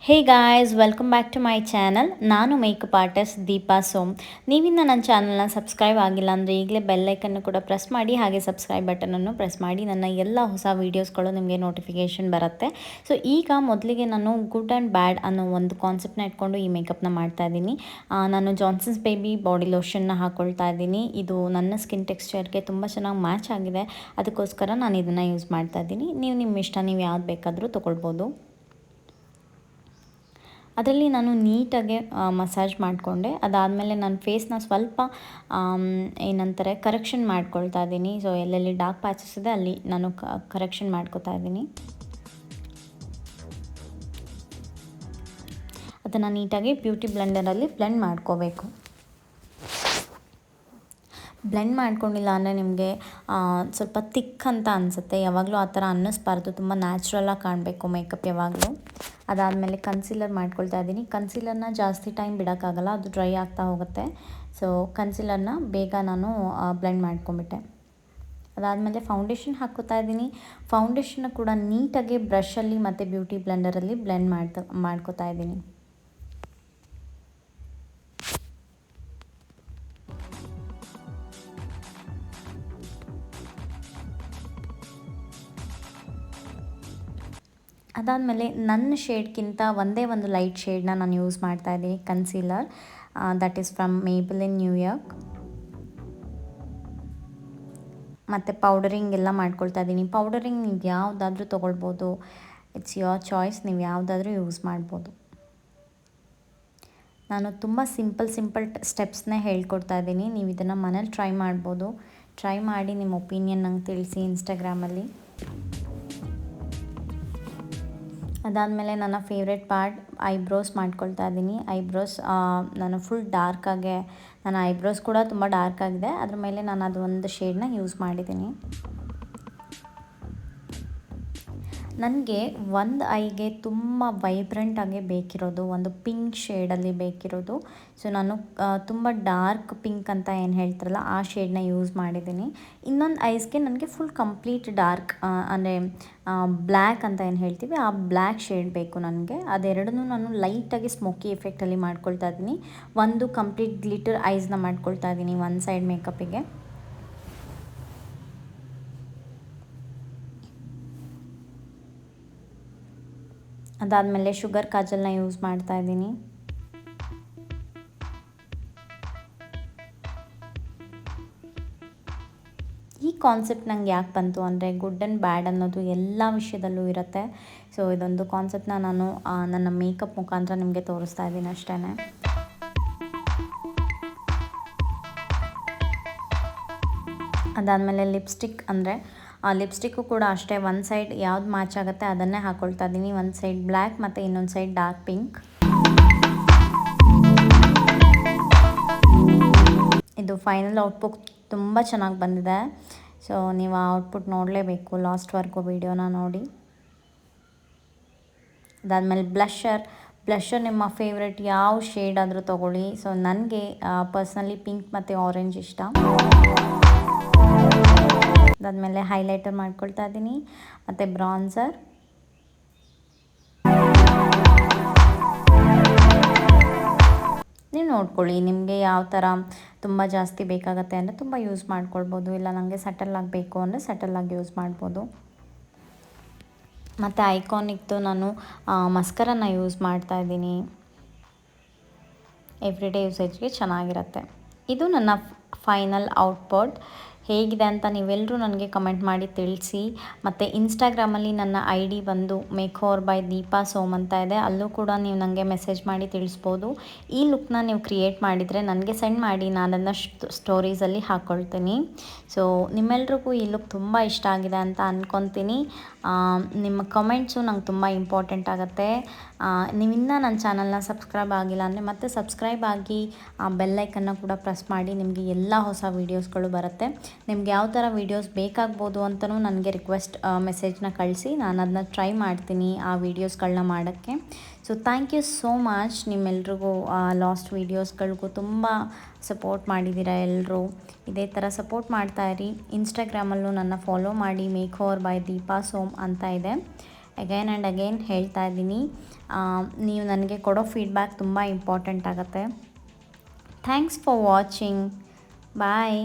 Hey guys, welcome back to my channel. ನಾನು makeup artist Deepa Som. ನೀವಿನ್ನು ನನ್ನ ಚಾನಲ್ನ ಸಬ್ಸ್ಕ್ರೈಬ್ ಆಗಿಲ್ಲ ಅಂದರೆ ಈಗಲೇ ಬೆಲ್ಲೈಕನ್ನು ಕೂಡ ಪ್ರೆಸ್ ಮಾಡಿ, ಹಾಗೆ ಸಬ್ಸ್ಕ್ರೈಬ್ ಬಟನನ್ನು ಪ್ರೆಸ್ ಮಾಡಿ. ನನ್ನ ಎಲ್ಲ ಹೊಸ ವೀಡಿಯೋಸ್ಗಳು ನಿಮಗೆ ನೋಟಿಫಿಕೇಷನ್ ಬರುತ್ತೆ. ಸೊ ಈಗ ಮೊದಲಿಗೆ ನಾನು ಗುಡ್ ಆ್ಯಂಡ್ ಬ್ಯಾಡ್ ಅನ್ನೋ ಒಂದು ಕಾನ್ಸೆಪ್ಟ್ನ ಇಟ್ಕೊಂಡು ಈ ಮೇಕಪ್ನ ಮಾಡ್ತಾ ಇದ್ದೀನಿ. ನಾನು ಜಾನ್ಸನ್ಸ್ ಬೇಬಿ ಬಾಡಿ ಲೋಷನ್ನ ಹಾಕ್ಕೊಳ್ತಾ ಇದ್ದೀನಿ. ಇದು ನನ್ನ ಸ್ಕಿನ್ ಟೆಕ್ಸ್ಚರ್ಗೆ ತುಂಬ ಚೆನ್ನಾಗಿ ಮ್ಯಾಚ್ ಆಗಿದೆ. ಅದಕ್ಕೋಸ್ಕರ ನಾನು ಇದನ್ನು ಯೂಸ್ ಮಾಡ್ತಾ ಇದ್ದೀನಿ. ನೀವು ನಿಮ್ಮ ಇಷ್ಟ, ನೀವು ಯಾವ್ದು ಬೇಕಾದರೂ ತೊಗೊಳ್ಬೋದು. ಅದರಲ್ಲಿ ನಾನು ನೀಟಾಗಿ ಮಸಾಜ್ ಮಾಡಿಕೊಂಡೆ. ಅದಾದಮೇಲೆ ನನ್ನ ಫೇಸ್ನ ಸ್ವಲ್ಪ ಏನಂತಾರೆ ಕರೆಕ್ಷನ್ ಮಾಡ್ಕೊಳ್ತಾ ಇದ್ದೀನಿ. ಸೊ ಎಲ್ಲೆಲ್ಲಿ ಡಾರ್ಕ್ ಪ್ಯಾಚಸ್ ಇದೆ ಅಲ್ಲಿ ನಾನು ಕರೆಕ್ಷನ್ ಮಾಡ್ಕೊತಾ ಇದ್ದೀನಿ. ಅದನ್ನು ನೀಟಾಗಿ ಬ್ಯೂಟಿ ಬ್ಲೆಂಡರಲ್ಲಿ ಬ್ಲೆಂಡ್ ಮಾಡ್ಕೋಬೇಕು. ಬ್ಲೆಂಡ್ ಮಾಡ್ಕೊಂಡಿಲ್ಲ ಅಂದರೆ ನಿಮಗೆ ಸ್ವಲ್ಪ ತಿಕ್ ಅಂತ ಅನಿಸುತ್ತೆ. ಯಾವಾಗಲೂ ಆ ಥರ ಅನ್ನಿಸ್ಬಾರ್ದು. ತುಂಬ ನ್ಯಾಚುರಲಾಗಿ ಕಾಣಬೇಕು ಮೇಕಪ್ ಯಾವಾಗಲೂ. ಅದಾದಮೇಲೆ ಕನ್ಸೀಲರ್ ಮಾಡ್ಕೊಳ್ತಾ ಇದ್ದೀನಿ. ಕನ್ಸೀಲರ್ನ ಜಾಸ್ತಿ ಟೈಮ್ ಬಿಡೋಕ್ಕಾಗಲ್ಲ, ಅದು ಡ್ರೈ ಆಗ್ತಾ ಹೋಗುತ್ತೆ. ಸೊ ಕನ್ಸೀಲರ್ನ ಬೇಗ ನಾನು ಬ್ಲೆಂಡ್ ಮಾಡ್ಕೊಂಬಿಟ್ಟೆ. ಅದಾದಮೇಲೆ ಫೌಂಡೇಶನ್ ಹಾಕ್ಕೋತಾ ಇದ್ದೀನಿ. ಫೌಂಡೇಶನ್ನ ಕೂಡ ನೀಟಾಗಿ ಬ್ರಷಲ್ಲಿ ಮತ್ತು ಬ್ಯೂಟಿ ಬ್ಲೆಂಡರಲ್ಲಿ ಬ್ಲೆಂಡ್ ಮಾಡ್ಕೋತಾ ಇದ್ದೀನಿ. ಅದಾದಮೇಲೆ ನನ್ನ ಶೇಡ್ಗಿಂತ ಒಂದೇ ಒಂದು ಲೈಟ್ ಶೇಡ್ನ ನಾನು ಯೂಸ್ ಮಾಡ್ತಾ ಇದ್ದೀನಿ, concealer. That is from ಮೇಬಲಿನ್ New York. ಮತ್ತು ಪೌಡರಿಂಗ್ ಎಲ್ಲ ಮಾಡ್ಕೊಳ್ತಾ ಇದ್ದೀನಿ. ಪೌಡರಿಂಗ್ ನೀವು ಯಾವುದಾದ್ರೂ ತೊಗೊಳ್ಬೋದು. ಇಟ್ಸ್ ಯೋರ್ ಚಾಯ್ಸ್, ನೀವು ಯಾವುದಾದ್ರೂ ಯೂಸ್ ಮಾಡ್ಬೋದು. ನಾನು ತುಂಬ ಸಿಂಪಲ್ ಸ್ಟೆಪ್ಸ್ನೇ ಹೇಳ್ಕೊಡ್ತಾ ಇದ್ದೀನಿ. ನೀವು ಇದನ್ನು ಮನೇಲಿ ಟ್ರೈ ಮಾಡ್ಬೋದು. ಟ್ರೈ ಮಾಡಿ ನಿಮ್ಮ ಒಪಿನಿಯನ್ ನಂಗೆ ತಿಳಿಸಿ ಇನ್ಸ್ಟಾಗ್ರಾಮಲ್ಲಿ. ಅದಾದಮೇಲೆ ನನ್ನ ಫೇವ್ರೆಟ್ ಪಾರ್ಟ್ ಐಬ್ರೋಸ್ ಮಾಡ್ಕೊಳ್ತಾ ಇದ್ದೀನಿ. ಐಬ್ರೋಸ್ ನಾನು ಫುಲ್ ಡಾರ್ಕಾಗೆ, ನನ್ನ ಐಬ್ರೋಸ್ ಕೂಡ ತುಂಬ ಡಾರ್ಕ್ ಆಗಿದೆ. ಅದ್ರ ಮೇಲೆ ನಾನು ಅದು ಒಂದು ಶೇಡ್ನ ಯೂಸ್ ಮಾಡಿದ್ದೀನಿ. ನನಗೆ ಒಂದು ಐಗೆ ತುಂಬ ವೈಬ್ರೆಂಟಾಗಿ ಬೇಕಿರೋದು ಒಂದು ಪಿಂಕ್ ಶೇಡಲ್ಲಿ ಬೇಕಿರೋದು. ಸೊ ನಾನು ತುಂಬ ಡಾರ್ಕ್ ಪಿಂಕ್ ಅಂತ ಏನು ಹೇಳ್ತಾರಲ್ಲ ಆ ಶೇಡ್ನ ಯೂಸ್ ಮಾಡಿದ್ದೀನಿ. ಇನ್ನೊಂದು ಐಸ್ಗೆ ನನಗೆ ಫುಲ್ ಕಂಪ್ಲೀಟ್ ಡಾರ್ಕ್ ಅಂದರೆ ಬ್ಲ್ಯಾಕ್ ಅಂತ ಏನು ಹೇಳ್ತೀವಿ ಆ ಬ್ಲ್ಯಾಕ್ ಶೇಡ್ ಬೇಕು ನನಗೆ. ಅದೆರಡನ್ನೂ ನಾನು ಲೈಟಾಗಿ ಸ್ಮೋಕಿ ಎಫೆಕ್ಟಲ್ಲಿ ಮಾಡ್ಕೊಳ್ತಾ ಇದ್ದೀನಿ. ಒಂದು ಕಂಪ್ಲೀಟ್ ಗ್ಲಿಟರ್ ಐಸ್ನ ಮಾಡ್ಕೊಳ್ತಾ ಇದ್ದೀನಿ ಒಂದು ಸೈಡ್ ಮೇಕಪ್ಪಿಗೆ. ಅದಾದಮೇಲೆ ಶುಗರ್ ಕಾಜಲ್ನ ಯೂಸ್ ಮಾಡ್ತಾ ಇದ್ದೀನಿ. ಈ ಕಾನ್ಸೆಪ್ಟ್ ನಂಗೆ ಯಾಕೆ ಬಂತು ಅಂದರೆ ಗುಡ್ ಆ್ಯಂಡ್ ಬ್ಯಾಡ್ ಅನ್ನೋದು ಎಲ್ಲ ವಿಷಯದಲ್ಲೂ ಇರುತ್ತೆ. ಸೊ ಇದೊಂದು ಕಾನ್ಸೆಪ್ಟ್ನ ನಾನು ನನ್ನ ಮೇಕಪ್ ಮುಖಾಂತರ ನಿಮಗೆ ತೋರಿಸ್ತಾ ಇದ್ದೀನಿ ಅಷ್ಟೇ. ಅದಾದಮೇಲೆ ಲಿಪ್ಸ್ಟಿಕ್ ಅಂದರೆ ಲಿಪ್ಸ್ಟಿಕ್ಕು ಕೂಡ ಅಷ್ಟೇ ಒಂದು ಸೈಡ್ ಯಾವ್ದು ಮ್ಯಾಚ್ ಆಗುತ್ತೆ ಅದನ್ನೇ ಹಾಕ್ಕೊಳ್ತಾ ಇದ್ದೀನಿ. ಒಂದು ಸೈಡ್ ಬ್ಲ್ಯಾಕ್ ಮತ್ತು ಇನ್ನೊಂದು ಸೈಡ್ ಡಾರ್ಕ್ ಪಿಂಕ್. ಇದು ಫೈನಲ್ ಔಟ್ಪುಟ್ ತುಂಬ ಚೆನ್ನಾಗಿ ಬಂದಿದೆ. ಸೊ ನೀವು ಆ ಔಟ್ಪುಟ್ ನೋಡಲೇಬೇಕು, ಲಾಸ್ಟ್ವರೆಗೂ ವೀಡಿಯೋನ ನೋಡಿ. ಅದಾದಮೇಲೆ ಬ್ಲಷರ್ ನಿಮ್ಮ ಫೇವ್ರೆಟ್ ಯಾವ ಶೇಡ್ ಆದರೂ ತೊಗೊಳ್ಳಿ. ಸೊ ನನಗೆ ಪರ್ಸ್ನಲಿ ಪಿಂಕ್ ಮತ್ತು ಆರೆಂಜ್ ಇಷ್ಟ. ಅದಾದಮೇಲೆ ಹೈಲೈಟರ್ ಮಾಡ್ಕೊಳ್ತಾ ಇದ್ದೀನಿ ಮತ್ತು ಬ್ರಾನ್ಸರ್. ನೀವು ನೋಡ್ಕೊಳ್ಳಿ ನಿಮಗೆ ಯಾವ ಥರ ತುಂಬ ಜಾಸ್ತಿ ಬೇಕಾಗತ್ತೆ ಅಂದರೆ ತುಂಬ ಯೂಸ್ ಮಾಡ್ಕೊಳ್ಬೋದು. ಇಲ್ಲ ನನಗೆ ಸಟಲಾಗಿ ಬೇಕು ಅಂದರೆ ಸಟಲಾಗಿ ಯೂಸ್ ಮಾಡ್ಬೋದು. ಮತ್ತು ಐಕಾನಿಕ್ದು ನಾನು ಮಸ್ಕರನ್ನ ಯೂಸ್ ಮಾಡ್ತಾ ಇದ್ದೀನಿ. ಎವ್ರಿಡೇ ಯೂಸೇಜ್ಗೆ ಚೆನ್ನಾಗಿರುತ್ತೆ. ಇದು ನನ್ನ ಫೈನಲ್ ಔಟ್ಪುಟ್. ಹೇಗಿದೆ ಅಂತ ನೀವೆಲ್ಲರೂ ನನಗೆ ಕಮೆಂಟ್ ಮಾಡಿ ತಿಳಿಸಿ. ಮತ್ತು ಇನ್ಸ್ಟಾಗ್ರಾಮಲ್ಲಿ ನನ್ನ ID ಬಂದು make over by Deepa Som ಅಂತ ಇದೆ. ಅಲ್ಲೂ ಕೂಡ ನೀವು ನನಗೆ ಮೆಸೇಜ್ ಮಾಡಿ ತಿಳಿಸ್ಬೋದು. ಈ ಲುಕ್ನ ನೀವು ಕ್ರಿಯೇಟ್ ಮಾಡಿದರೆ ನನಗೆ ಸೆಂಡ್ ಮಾಡಿ, ನಾನು ಅದನ್ನು ಸ್ಟೋರೀಸಲ್ಲಿ ಹಾಕ್ಕೊಳ್ತೀನಿ. ಸೊ ನಿಮ್ಮೆಲ್ರಿಗೂ ಈ ಲುಕ್ ತುಂಬ ಇಷ್ಟ ಆಗಿದೆ ಅಂತ ಅಂದ್ಕೊತೀನಿ. ನಿಮ್ಮ ಕಮೆಂಟ್ಸು ನಂಗೆ ತುಂಬ ಇಂಪಾರ್ಟೆಂಟ್ ಆಗುತ್ತೆ. ನೀವಿನ್ನೂ ನನ್ನ ಚಾನಲ್ನ ಸಬ್ಸ್ಕ್ರೈಬ್ ಆಗಿಲ್ಲ ಅಂದರೆ ಮತ್ತೆ ಸಬ್ಸ್ಕ್ರೈಬ್ ಆಗಿ ಬೆಲ್ಲೈಕನ್ನು ಕೂಡ ಪ್ರೆಸ್ ಮಾಡಿ. ನಿಮಗೆ ಎಲ್ಲ ಹೊಸ ವೀಡಿಯೋಸ್ಗಳು ಬರುತ್ತೆ. ನಿಮ್ಗೆ ಯಾವ ಥರ ವೀಡಿಯೋಸ್ ಬೇಕಾಗ್ಬೋದು ಅಂತಲೂ ನನಗೆ ರಿಕ್ವೆಸ್ಟ್ ಮೆಸೇಜ್ನ ಕಳಿಸಿ. ನಾನು ಅದನ್ನ ಟ್ರೈ ಮಾಡ್ತೀನಿ ಆ ವೀಡಿಯೋಸ್ಗಳನ್ನ ಮಾಡೋಕ್ಕೆ. So thank you so much. ನಿಮ್ಮೆಲ್ರಿಗೂ ಲಾಸ್ಟ್ ವೀಡಿಯೋಸ್ಗಳಿಗೂ ತುಂಬ ಸಪೋರ್ಟ್ ಮಾಡಿದ್ದೀರಾ ಎಲ್ಲರೂ. ಇದೇ ಥರ ಸಪೋರ್ಟ್ ಮಾಡ್ತಾಯಿರಿ. ಇನ್ಸ್ಟಾಗ್ರಾಮಲ್ಲೂ ನನ್ನ ಫಾಲೋ ಮಾಡಿ, make over by Deepa Som ಅಂತ ಇದೆ. ಅಗೈನ್ ಆ್ಯಂಡ್ ಅಗೈನ್ ಹೇಳ್ತಾ ಇದ್ದೀನಿ. ನೀವು ನನಗೆ ಕೊಡೋ ಫೀಡ್ಬ್ಯಾಕ್ ತುಂಬ ಇಂಪಾರ್ಟೆಂಟ್ ಆಗುತ್ತೆ. Thanks for watching. ಬಾಯ್.